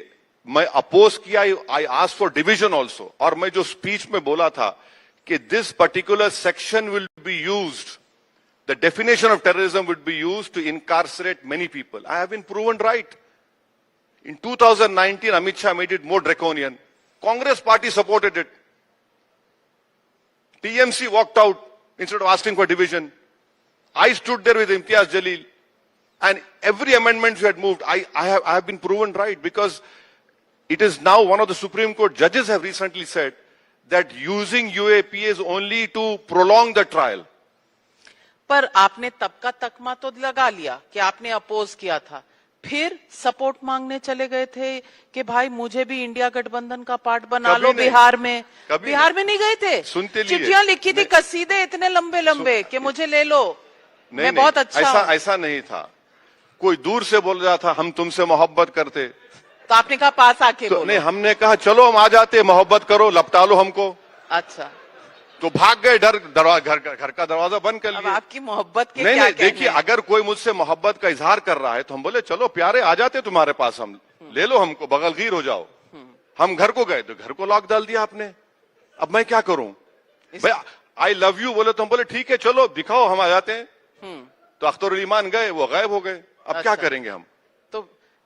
मैं अपोज किया, I asked for division also. और मैं जो स्पीच में बोला था कि this particular section will be used, the definition of terrorism will be used to incarcerate many people. I have been proven right. In 2019, Amit Shah made it more draconian. Congress party supported it. TMC walked out instead of asking for division. I stood there with Imtiaz Jalil, and every amendment we had moved, I have been proven right, because it is now one of the Supreme Court judges have recently said that using UAP is only to prolong the trial. पर आपने तब का तकमा तो लगा लिया कि आपने oppose किया था, फिर सपोर्ट मांगने चले गए थे कि भाई मुझे भी इंडिया गठबंधन का पार्ट बना लो। बिहार में नहीं गए थे? सुनते लिए चिट्ठियां लिखी थी, कसीदे इतने लंबे लंबे कि मुझे ले लो, मैं बहुत अच्छा ऐसा नहीं था। कोई दूर से बोल रहा था हम तुमसे मोहब्बत करते, तो आपने कहा पास आके बोलो। नहीं, हमने कहा चलो हम आ जाते, मोहब्बत करो, लपटा लो हमको। अच्छा, तो भाग गए, घर का दरवाजा बंद कर लिया। आपकी मोहब्बत के नहीं, देखिए, अगर कोई मुझसे मोहब्बत का इजहार कर रहा है तो हम बोले चलो प्यारे आ जाते तुम्हारे पास, हम ले लो हमको, बगलगीर हो जाओ। हम घर को गए तो घर को लॉक डाल दिया आपने। अब मैं क्या करूं भाई? आई लव यू बोले तो हम बोले ठीक है चलो दिखाओ, हम आ जाते हैं। तो अख्तर ईमान गए, वो गायब हो गए। अब क्या करेंगे हम?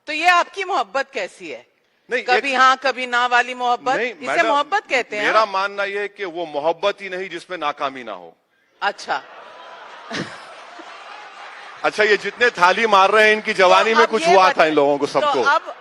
तो ये आपकी मोहब्बत कैसी है? नहीं, कभी हाँ कभी ना वाली मोहब्बत, इसे मोहब्बत कहते हैं? मेरा मानना यह है कि वो मोहब्बत ही नहीं जिसमें नाकामी ना हो। अच्छा अच्छा, ये जितने थाली मार रहे हैं इनकी जवानी में कुछ हुआ था इन लोगों को सबको। तो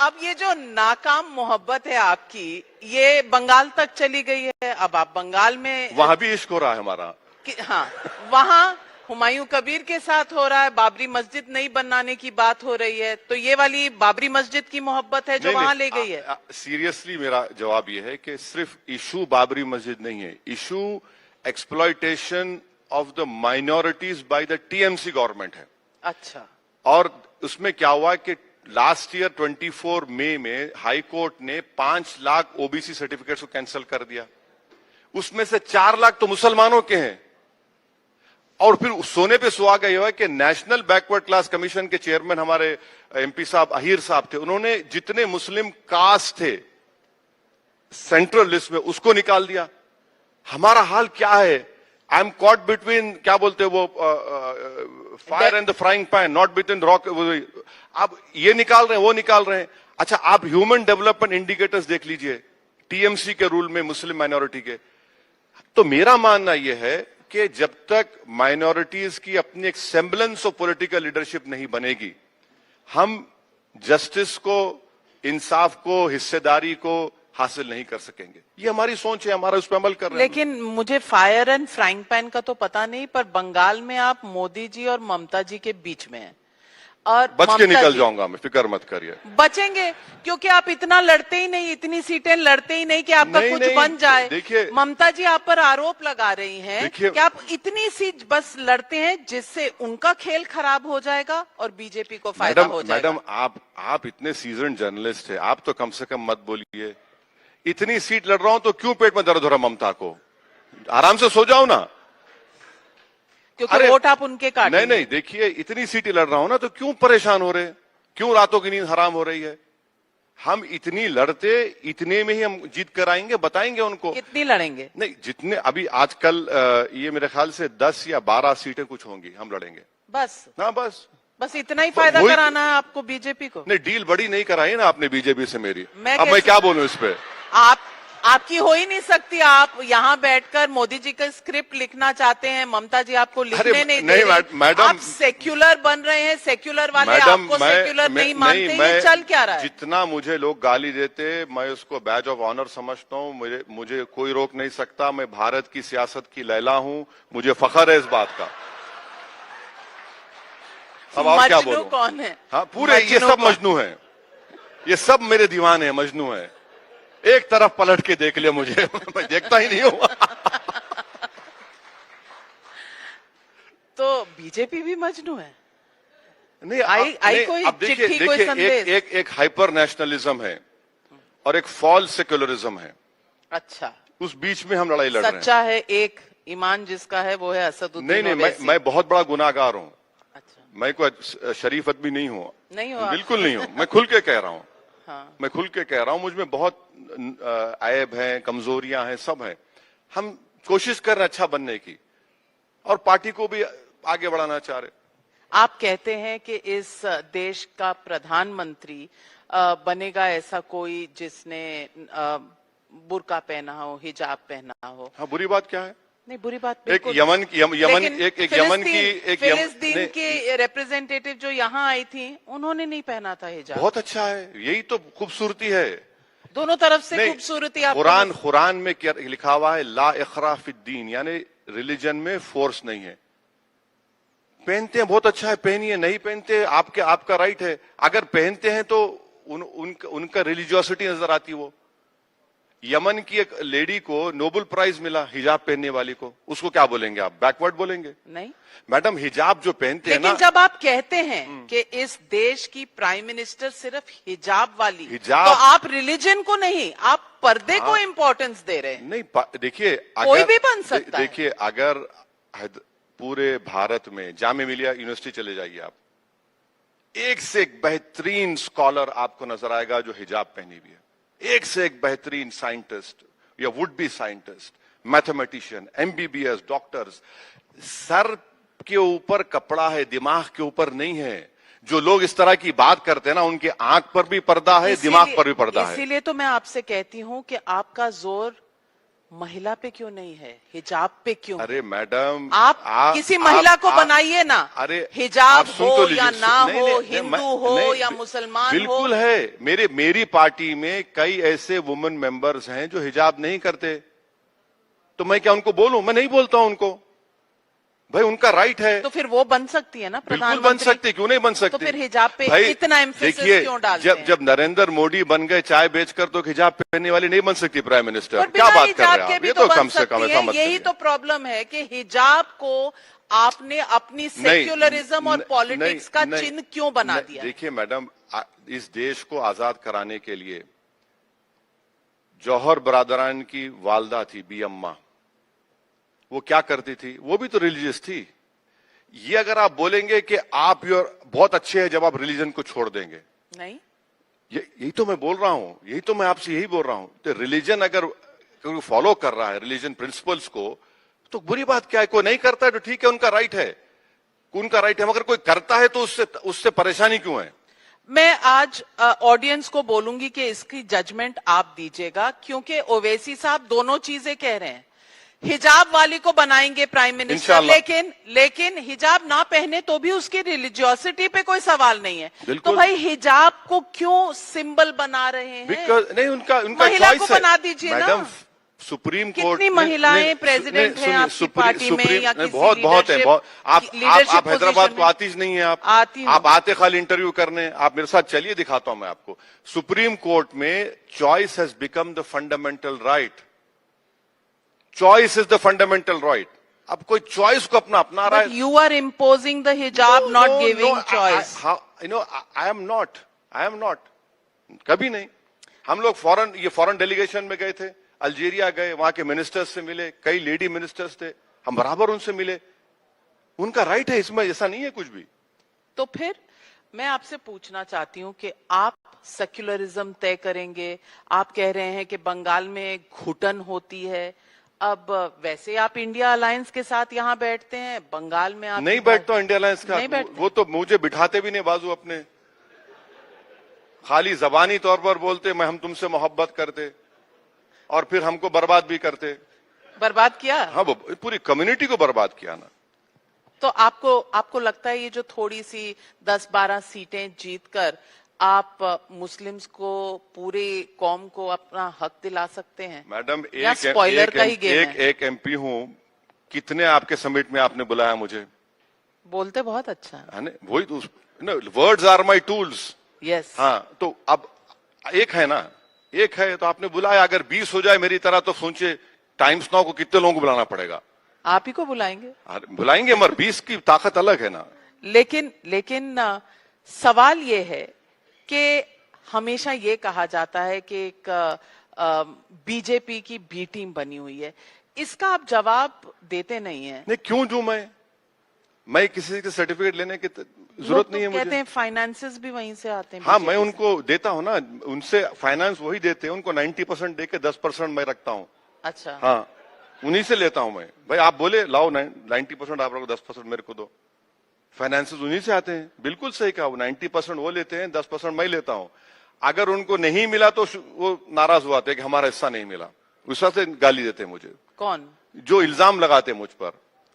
अब ये जो नाकाम मोहब्बत है आपकी, ये बंगाल तक चली गई है। अब आप बंगाल में, वहां भी इश्क हो रहा है हमारा। हाँ, वहां हुमायूं कबीर के साथ हो रहा है, बाबरी मस्जिद नहीं बनाने की बात हो रही है। तो ये वाली बाबरी मस्जिद की मोहब्बत है जो वहां ले गई है? सीरियसली मेरा जवाब ये है कि सिर्फ इशू बाबरी मस्जिद नहीं है, issue exploitation of the minorities by the TMC government है। अच्छा, और उसमें क्या हुआ कि लास्ट ईयर 24 मई में हाई कोर्ट ने 5 लाख ओबीसी सर्टिफिकेट्स को कैंसिल कर दिया। उसमें से 4 लाख तो मुसलमानों के हैं। और फिर सोने पे सुहागा यह है कि नेशनल बैकवर्ड क्लास कमीशन के चेयरमैन हमारे एमपी साहब अहीर साहब थे, उन्होंने जितने मुस्लिम कास्ट थे सेंट्रल लिस्ट में उसको निकाल दिया। हमारा हाल क्या है? आई एम कॉट बिटवीन, क्या बोलते हैं वो, fire and the frying pan, not between rock. अब ये निकाल रहे हैं, वो निकाल रहे हैं। अच्छा, आप ह्यूमन डेवलपमेंट इंडिकेटर्स देख लीजिए टीएमसी के रूल में मुस्लिम माइनॉरिटी के। तो मेरा मानना यह है कि जब तक माइनॉरिटीज की अपनी एक सेम्बलेंस ऑफ पॉलिटिकल लीडरशिप नहीं बनेगी, हम जस्टिस को, इंसाफ को, हिस्सेदारी को हासिल नहीं कर सकेंगे। ये हमारी सोच है, हमारा उस पर अमल कर रहे हैं। लेकिन मुझे फायर एंड फ्राइंग पैन का तो पता नहीं, पर बंगाल में आप मोदी जी और ममता जी के बीच में हैं। और बच के निकल जाऊंगा मैं, फिक्र मत करिए। बचेंगे, क्योंकि आप इतना लड़ते ही नहीं, इतनी सीटें लड़ते ही नहीं कि आपका कुछ बन जाए। देखिए, ममता जी आप पर आरोप लगा रही हैं कि आप इतनी सी बस लड़ते हैं जिससे उनका खेल खराब हो जाएगा और बीजेपी को फायदा हो जाएगा। मैडम, आप इतने सीजन जर्नलिस्ट हैं, आप तो कम से कम मत बोलिए। इतनी सीट लड़ रहा हूं तो क्यों पेट में दर्द हो रहा ममता को? आराम से सो जाओ ना, क्योंकि वोट आप उनके काटेंगे। नहीं, देखिए, इतनी सीटें लड़ रहा हूं ना तो क्यों परेशान हो रहे हैं? क्यों रातों की नींद हराम हो रही है? हम इतनी लड़ते, इतने में ही हम जीत कर आएंगे, बताएंगे उनको। कितनी लड़ेंगे? नहीं, जितने अभी आजकल ये मेरे ख्याल से 10 या 12 सीटें कुछ होंगी, हम लड़ेंगे बस। हाँ, बस इतना ही फायदा कराना है आपको बीजेपी को? नहीं, डील बड़ी नहीं कराई ना आपने बीजेपी से मेरी। अब मैं क्या बोलूं इस पे? आपकी हो ही नहीं सकती। आप यहाँ बैठकर मोदी जी का स्क्रिप्ट लिखना चाहते हैं, ममता जी आपको लिखने नहीं दे रही। मैडम, आप सेक्युलर बन रहे हैं, सेक्युलर वाले आपको सेक्युलर नहीं मानते। ये चल क्या रहा है? जितना मुझे लोग गाली देते मैं उसको बैज ऑफ ऑनर समझता हूँ। मुझे कोई रोक नहीं सकता। मैं भारत की सियासत की लैला हूँ, मुझे फख्र है इस बात का। अब और क्या बोलूं? कौन है? हाँ, पूरे ये सब मजनू है, ये सब मेरे दीवाने हैं, मजनू है। एक तरफ पलट के देख लिया मुझे मैं देखता ही नहीं हूं तो बीजेपी भी मजनू है? नहीं, आई कोई अब देखिए, चिट्ठी, कोई संदेश? एक हाइपर नेशनलिज्म है और एक फॉल्स सेक्युलरिज्म है। अच्छा, उस बीच में हम लड़ाई लड़ रहे हैं। सच्चा है एक ईमान जिसका है वो है असदुद्दीन नहीं, मैं बहुत बड़ा गुनाहगार हूं। अच्छा, मैं कोई शरीफ आदमी नहीं हूं। नहीं हो? बिल्कुल नहीं हूं। मैं खुल के कह रहा हूं। हाँ। मैं खुल के कह रहा हूं, मुझमें बहुत ऐब हैं, कमजोरियां हैं, सब हैं। हम कोशिश कर रहे हैं अच्छा बनने की और पार्टी को भी आगे बढ़ाना चाह रहे। आप कहते हैं कि इस देश का प्रधानमंत्री बनेगा ऐसा कोई जिसने बुर्का पहना हो, हिजाब पहना हो। हाँ, बुरी बात क्या है? नहीं, बुरी बात एक यमन फिलिस्तीन की रिप्रेजेंटेटिव जो यहाँ आई थी उन्होंने नहीं पहना था हिजाब। बहुत अच्छा है, यही तो खूबसूरती है। दोनों तरफ से खूबसूरती। कुरान में क्या लिखा हुआ है? ला इखरा फिद्दीन, यानी रिलीजन में फोर्स नहीं है। पहनते हैं, बहुत अच्छा है, पहनिए। नहीं पहनते, आपका राइट है। अगर पहनते हैं तो उनका रिलीजियोसिटी नजर आती। वो यमन की एक लेडी को नोबेल प्राइज मिला हिजाब पहनने वाली को, उसको क्या बोलेंगे आप? बैकवर्ड बोलेंगे? नहीं मैडम, हिजाब जो पहनते हैं ना। लेकिन जब आप कहते हैं कि इस देश की प्राइम मिनिस्टर सिर्फ हिजाब वाली, तो आप रिलीजन को नहीं, आप पर्दे को इंपॉर्टेंस दे रहे हैं। नहीं, देखिए, कोई भी बन सकता है। देखिए, अगर पूरे भारत में जामिया मिलिया यूनिवर्सिटी चले जाइए आप, एक से एक बेहतरीन स्कॉलर आपको नजर आएगा जो हिजाब पहनी हुई है। एक से एक बेहतरीन साइंटिस्ट या would be scientist, mathematician, MBBS, doctors. Sir के ऊपर कपड़ा है, दिमाग के ऊपर नहीं है। जो लोग इस तरह की बात करते हैं ना, उनके आंख पर भी पर्दा है, दिमाग पर भी पर्दा है। इसीलिए तो मैं आपसे कहती हूं कि आपका जोर महिला पे क्यों नहीं है, हिजाब पे क्यों? अरे मैडम, आप किसी महिला को बनाइए ना। अरे हिजाब हो या ना हो, हिंदू हो या मुसलमान हो। बिल्कुल है। मेरी पार्टी में कई ऐसे वुमेन मेंबर्स हैं जो हिजाब नहीं करते, तो मैं क्या उनको बोलूं? मैं नहीं बोलता हूं उनको। भाई, उनका राइट है। तो फिर वो बन सकती है ना प्रधानमंत्री? बिल्कुल बन सकती, क्यों नहीं बन सकती? तो फिर हिजाब पे इतना एम्फेसिस क्यों डालते हैं? जब नरेंद्र मोदी बन गए चाय बेचकर, तो हिजाब पहनने वाली नहीं बन सकती प्राइम मिनिस्टर। क्या बात कर रहे हैं आप? ये तो कम से कम ऐसा मत। यही तो प्रॉब्लम है कि हिजाब को आपने अपनी सेक्युलरिज्म और पॉलिटिक्स का चिन्ह क्यों बना दिया? देखिए मैडम, इस देश को आजाद कराने के लिए जौहर बरादरान की वालदा थी बी अम्मा, वो क्या करती थी? वो भी तो रिलीजियस थी। ये अगर आप बोलेंगे कि आप बहुत अच्छे हैं जब आप रिलीजन को छोड़ देंगे, नहीं, यही तो मैं बोल रहा हूं, यही तो मैं आपसे यही बोल रहा हूं। तो रिलीजन अगर कोई फॉलो कर रहा है रिलीजन प्रिंसिपल्स को, तो बुरी बात क्या है? कोई नहीं करता है तो ठीक है, उनका राइट है, उनका राइट है। मगर कोई करता है तो उससे परेशानी क्यों है? मैं आज ऑडियंस को बोलूंगी कि इसकी जजमेंट आप दीजिएगा, क्योंकि ओवैसी साहब दोनों चीजें कह रहे हैं। हिजाब वाली को बनाएंगे प्राइम मिनिस्टर, लेकिन हिजाब ना पहने तो भी उसकी रिलीजियोसिटी पे कोई सवाल नहीं है। तो भाई हिजाब को क्यों सिंबल बना रहे हैं? नहीं, उनका महिला को बना दीजिए ना। सुप्रीम कोर्ट, कितनी महिलाएं प्रेसिडेंट हैं आपकी पार्टी में या किसी बहुत है। आप हैदराबाद को आती नहीं है। आप आते खाली इंटरव्यू करने। आप मेरे साथ चलिए, दिखाता हूं मैं आपको। सुप्रीम कोर्ट में choice has become the fundamental right. Choice is the fundamental right. अब कोई चॉइस को अपना रहा है। यू आर इम्पोजिंग द हिजाब, not giving choice. I am not, कभी नहीं। हम लोग फॉरेन डेलीगेशन में गए थे, अल्जीरिया गए, वहां के मिनिस्टर्स से मिले, कई लेडी मिनिस्टर्स थे, हम बराबर उनसे मिले। उनका राइट है, इसमें ऐसा नहीं है कुछ भी। तो फिर मैं आपसे पूछना चाहती हूं कि आप सेक्युलरिज्म तय करेंगे। आप कह रहे हैं कि बंगाल में घुटन होती है। अब वैसे आप इंडिया अलायंस के साथ यहाँ बैठते हैं, बंगाल में आप नहीं बैठता इंडिया अलायंस का। वो तो मुझे बिठाते भी नहीं बाजू अपने, खाली जबानी तौर पर बोलते हम तुमसे मोहब्बत करते। और फिर हमको बर्बाद भी करते। बर्बाद किया। हाँ, वो पूरी कम्युनिटी को बर्बाद किया ना। तो आपको लगता है ये जो थोड़ी सी 10-12 सीटें जीतकर आप मुस्लिम्स को, पूरे कौम को अपना हक दिला सकते हैं? मैडम, या स्पॉइलर का ही गेम है? एक एमपी हूँ। कितने आपके समिट में आपने बुलाया मुझे? बोलते बहुत अच्छा है ना, वही तो, words are my tools. Yes. हाँ, तो अब एक है ना, एक है तो आपने बुलाया। अगर 20 हो जाए मेरी तरह तो सोचिए टाइम्स नाउ को कितने लोगों को बुलाना पड़ेगा। आप ही को बुलाएंगे? बुलाएंगे, मगर 20 की ताकत अलग है ना। लेकिन सवाल ये है कि हमेशा ये कहा जाता है कि एक बीजेपी की बी टीम बनी हुई है, इसका आप जवाब देते नहीं है। नहीं, क्यों दूं मैं किसी के सर्टिफिकेट लेने की जरूरत नहीं है मुझे। कहते हैं फाइनेंसेस भी वहीं से आते हैं। हाँ, मैं उनको देता हूँ ना, उनसे फाइनेंस वही देते हैं। उनको 90% देके 10% मैं रखता हूँ। अच्छा। हाँ, उन्हीं से लेता हूं मैं। भाई आप बोले लाओ 90% आप रखो, 10% मेरे को दो। फाइनेंसेस उन्हीं से आते हैं। बिल्कुल सही कहा, 90% वो लेते हैं, 10% मैं लेता हूं। अगर उनको नहीं मिला तो वो नाराज हुआ थे कि हमारा हिस्सा नहीं मिला, उस वजह से गाली देते हैं मुझे। कौन? जो इल्जाम लगाते मुझ पर।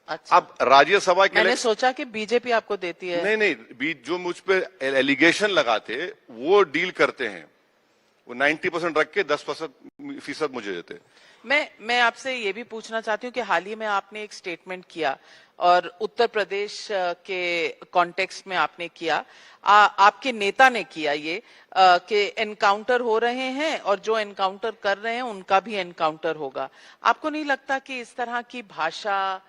अच्छा। अब राज्यसभा के मैंने सोचा कि बीजेपी आपको देती है। नहीं, जो मुझ पे एलिगेशन लगाते वो डील करते हैं। वो 90% रख के 10% मुझे देते। मैं आपसे ये भी पूछना चाहती हूँ कि हाल ही में आपने एक स्टेटमेंट किया और उत्तर प्रदेश के कॉन्टेक्स्ट में आपने किया, आपके नेता ने किया ये कि एनकाउंटर हो रहे हैं और जो एनकाउंटर कर रहे हैं उनका भी एनकाउंटर होगा। आपको नहीं लगता कि इस तरह की भाषा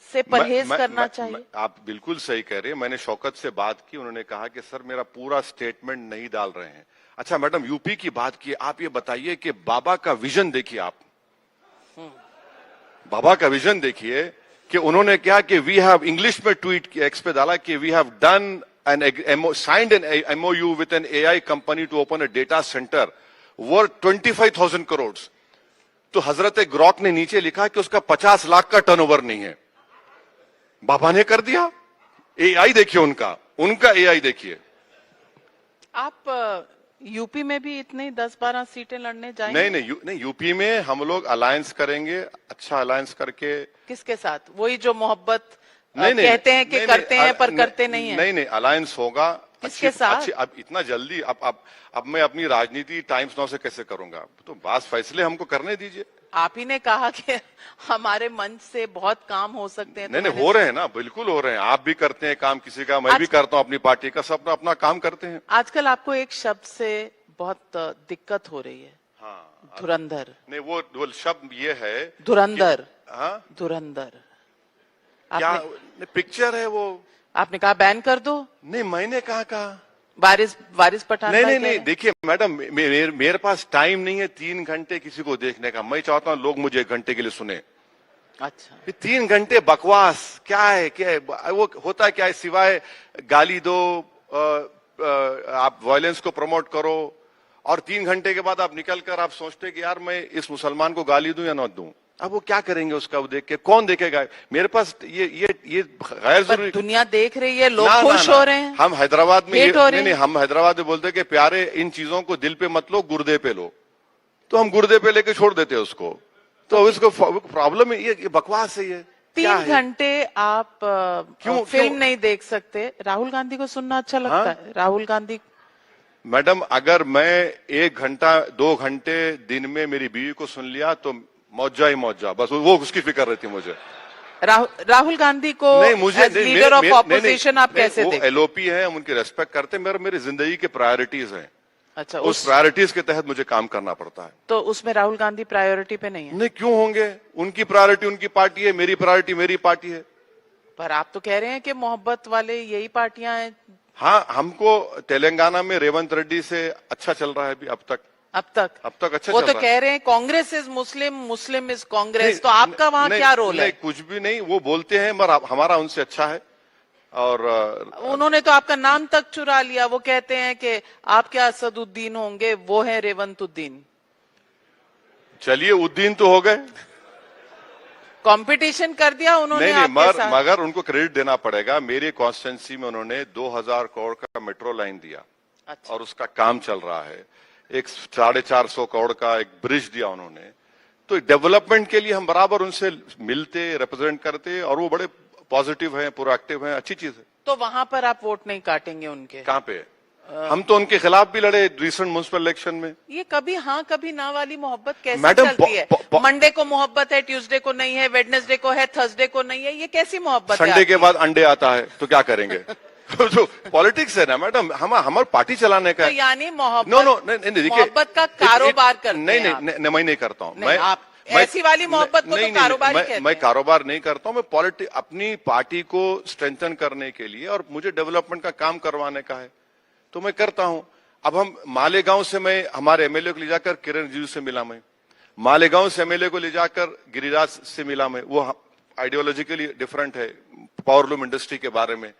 से परहेज करना चाहिए? आप बिल्कुल सही कह रहे हैं। मैंने शौकत से बात की, उन्होंने कहा कि सर मेरा पूरा स्टेटमेंट नहीं डाल रहे हैं। अच्छा मैडम, यूपी की बात की, आप ये बताइए कि बाबा का विजन देखिए आप। बाबा का विजन देखिए कि उन्होंने क्या कि वी हैव, इंग्लिश में ट्वीट किया, एक्स पे डाला कि we have done an signed an MOU with an AI company to open a data centre worth 25,000 crore. तो हजरत ग्रॉक ने नीचे लिखा कि उसका 50 लाख का टर्नओवर नहीं है। बाबा ने कर दिया। AI देखिए, उनका AI देखिए। आप यूपी में भी इतने 10-12 सीटें लड़ने जाएंगे? नहीं, यूपी में हम लोग अलायंस करेंगे, अच्छा अलायंस करके। किसके साथ? वही जो मोहब्बत कहते हैं कि करते हैं पर करते नहीं है। नहीं, अलायंस होगा। किसके साथ? अब इतना जल्दी अब मैं अपनी राजनीति टाइम्स नाउ से कैसे करूंगा? तो बात फैसले हमको करने दीजिए। आप ही ने कहा कि हमारे मंच से बहुत काम हो सकते हैं। नहीं, हो रहे हैं ना, बिल्कुल हो रहे हैं। आप भी करते हैं काम किसी का, मैं भी करता हूं अपनी पार्टी का, सब अपना काम करते हैं। आजकल आपको एक शब्द से बहुत दिक्कत हो रही है। हाँ, धुरंधर। नहीं, वो शब्द ये है धुरंधर। हाँ, धुरंधर क्या पिक्चर है वो? आपने कहा बैन कर दो। नहीं, मैंने कहा वारिस पठान। नहीं, देखिए मैडम, मेरे पास टाइम नहीं है 3 घंटे किसी को देखने का। मैं चाहता हूं लोग मुझे 1 घंटे के लिए सुने। अच्छा। 3 घंटे बकवास क्या है वो होता क्या है? सिवाय गाली दो, आप वायलेंस को प्रमोट करो, और 3 घंटे के बाद आप निकल कर आप सोचते कि यार मैं इस मुसलमान को गाली दूं या न दूं। अब वो क्या करेंगे उसका? वो देख के कौन देखेगा? मेरे पास ये गैर जरूरी। दुनिया देख रही है, लोग खुश हो रहे हैं। हम हैदराबाद में नहीं, हम हैदराबाद में बोलते कि प्यारे इन चीजों को दिल पे मत लो, गुर्दे पे लो। तो हम गुर्दे पे लेके छोड़ देते हैं उसको। तो इसको प्रॉब्लम है, ये बकवास है। ये 3 घंटे आप क्यों फिल्म नहीं देख सकते? राहुल गांधी को सुनना अच्छा लगता है? राहुल गांधी। मैडम, अगर मैं 1 घंटा 2 घंटे दिन में मेरी बीवी को सुन लिया तो मौजा ही मौजा, बस वो उसकी फिक्र रहती मुझे। राहुल गांधी को लीडर ऑफ ऑपोजिशन आप कैसे देखते? LOP है, हम उनकी रेस्पेक्ट करते हैं, मेरी जिंदगी के प्रायोरिटीज हैं। अच्छा, उस प्रायोरिटीज के तहत मुझे काम करना पड़ता है। तो उसमें राहुल गांधी प्रायोरिटी पे नहीं है? नहीं, क्यों होंगे? उनकी प्रायोरिटी उनकी पार्टी है, मेरी प्रायोरिटी मेरी पार्टी है। पर आप तो कह रहे हैं कि मोहब्बत वाले यही पार्टियां हैं। हाँ, हमको तेलंगाना में रेवंत रेड्डी से अच्छा चल रहा है अभी, अब तक अच्छा वो तो कह रहे हैं Congress is Muslim, Muslim is Congress. तो आपका वहां क्या रोल है? कुछ भी नहीं, वो बोलते हैं, मगर हमारा उनसे अच्छा है। और उन्होंने तो आपका नाम तक चुरा लिया। वो कहते हैं कि आप क्या असदुद्दीन होंगे, वो है रेवंतुद्दीन। चलिए, उद्दीन तो हो गए। कंपटीशन कर दिया उन्होंने। नहीं, मगर उनको क्रेडिट देना पड़ेगा। मेरी कॉन्स्टिट्यूंसी में उन्होंने 2000 करोड़ का मेट्रो लाइन दिया। अच्छा। और उसका काम चल रहा है। एक 450 करोड़ का एक ब्रिज दिया उन्होंने। तो डेवलपमेंट के लिए हम बराबर उनसे मिलते, रिप्रेजेंट करते, और वो बड़े पॉजिटिव हैं, प्रोएक्टिव हैं, अच्छी चीज है। तो वहां पर आप वोट नहीं काटेंगे उनके? कहाँ पे? हम तो उनके खिलाफ भी लड़े रिसेंट म्युनिसिपल इलेक्शन में। ये कभी हाँ कभी ना वाली मोहब्बत कैसे मैडम, चलती है? मंडे को मोहब्बत है, ट्यूसडे को नहीं है, वेडनेसडे को है, थर्सडे को नहीं है, ये कैसी मोहब्बत है? संडे के बाद अंडे आता है तो क्या करेंगे? जो पॉलिटिक्स है ना मैडम, हमारे पार्टी चलाने का तो यानी मोहब्बत, नो नो नहीं, देखिए मोहब्बत का कारोबार करते नहीं हैं आप। नहीं, मैं नहीं करता हूँ। नहीं, आप ऐसी वाली मोहब्बत को तो कारोबार ही कहते हैं। मैं कारोबार नहीं करता हूँ। मैं पॉलिटिक्स अपनी पार्टी को स्ट्रेंथन करने के लिए और मुझे डेवलपमेंट का काम करवाने का है तो मैं करता हूँ। अब हम मालेगांव से मैं हमारे एमएलए को ले जाकर किरण रिजिजू से मिला, मैं मालेगांव से एमएलए को ले जाकर गिरिराज से मिला, मैं वो आइडियोलॉजिकली डिफरेंट है पावरलूम इंडस्ट्री के बारे में।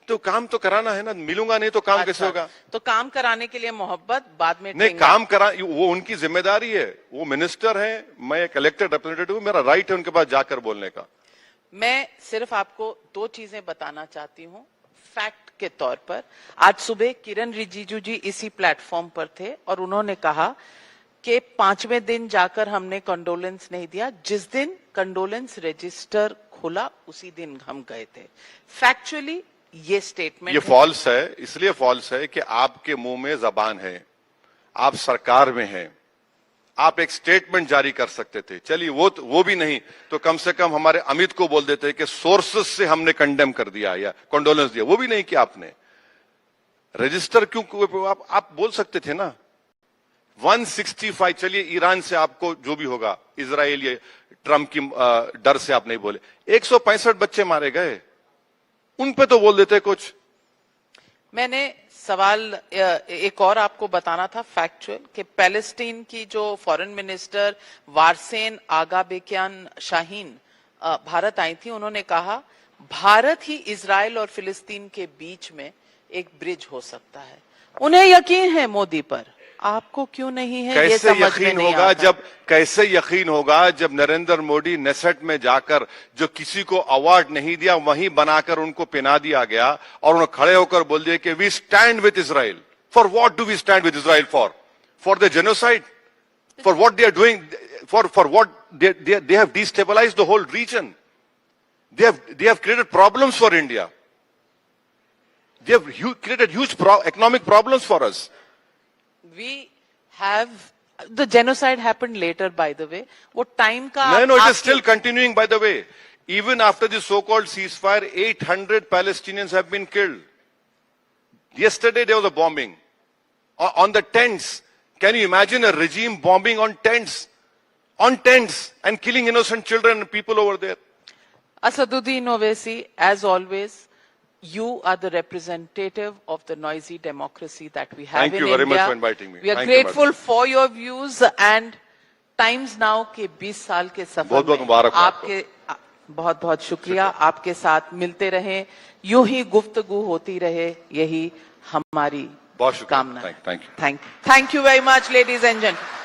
तो काम तो कराना है ना, मिलूंगा नहीं तो काम कैसे होगा? तो काम कराने के लिए मोहब्बत बाद में नहीं, काम करा वो उनकी जिम्मेदारी है, वो मिनिस्टर है, मैं एक इलेक्टेड रिप्रेजेंटेटिव हूं, मेरा राइट है उनके पास जाकर बोलने का। मैं सिर्फ आपको दो चीजें बताना चाहती हूँ फैक्ट के तौर पर। आज सुबह किरण रिजिजू जी इसी प्लेटफॉर्म पर थे और उन्होंने कहा कि 5वें दिन जाकर हमने कंडोलेंस नहीं दिया, जिस दिन कंडोलेंस रजिस्टर खुला उसी दिन हम गए थे। फैक्चुअली ये स्टेटमेंट ये फॉल्स है, इसलिए फॉल्स है कि आपके मुंह में जबान है, आप सरकार में हैं, आप एक स्टेटमेंट जारी कर सकते थे। चलिए वो भी नहीं तो कम से कम हमारे अमित को बोल देते कि सोर्सेस से हमने कंडेम कर दिया या कंडोलेंस दिया, वो भी नहीं किया आपने। रजिस्टर क्यों आप बोल सकते थे ना। 165, चलिए ईरान से आपको जो भी होगा, इजराइल या ट्रंप की डर से आप नहीं बोले, 165 बच्चे मारे गए, उन पे तो बोल देते कुछ। मैंने सवाल एक और आपको बताना था फैक्चुअल कि पैलेस्टीन की जो फॉरेन मिनिस्टर वारसेन आगाबेकियान शाहीन भारत आई थी, उन्होंने कहा भारत ही इजराइल और फिलिस्तीन के बीच में एक ब्रिज हो सकता है। उन्हें यकीन है मोदी पर, आपको क्यों नहीं है? ये कैसे समझ में यकीन नहीं होगा आता। जब कैसे यकीन होगा जब नरेंद्र मोदी नेसेट में जाकर जो किसी को अवार्ड नहीं दिया वहीं बनाकर उनको पहना दिया गया और उन्होंने खड़े होकर बोल दिया कि we stand with Israel. For what do we stand with Israel? For the genocide? For what they are doing? For what they have destabilised the whole region? They have created problems for India. They have created huge economic problems for us. We have the genocide happened later, by the way. वो time का No, it is still continuing, by the way. Even after the so-called ceasefire, 800 Palestinians have been killed. Yesterday there was a bombing on the tents. Can you imagine a regime bombing on tents? On tents and killing innocent children and people over there. Asaduddin Owaisi, as always, you are the representative of the noisy democracy that we have in India. Thank you very much for inviting me. We are Thank you, grateful for your views and Times Now के 20 साल के सफर बहुत-बहुत में मुबारक हो आपके बहुत-बहुत शुक्रिया। आपके साथ मिलते रहे, यूं ही गुफ्तगू होती रहे, यही हमारी बहुत शुक्रिया। कामना है। Thank you. Thank you very much, ladies and gentlemen.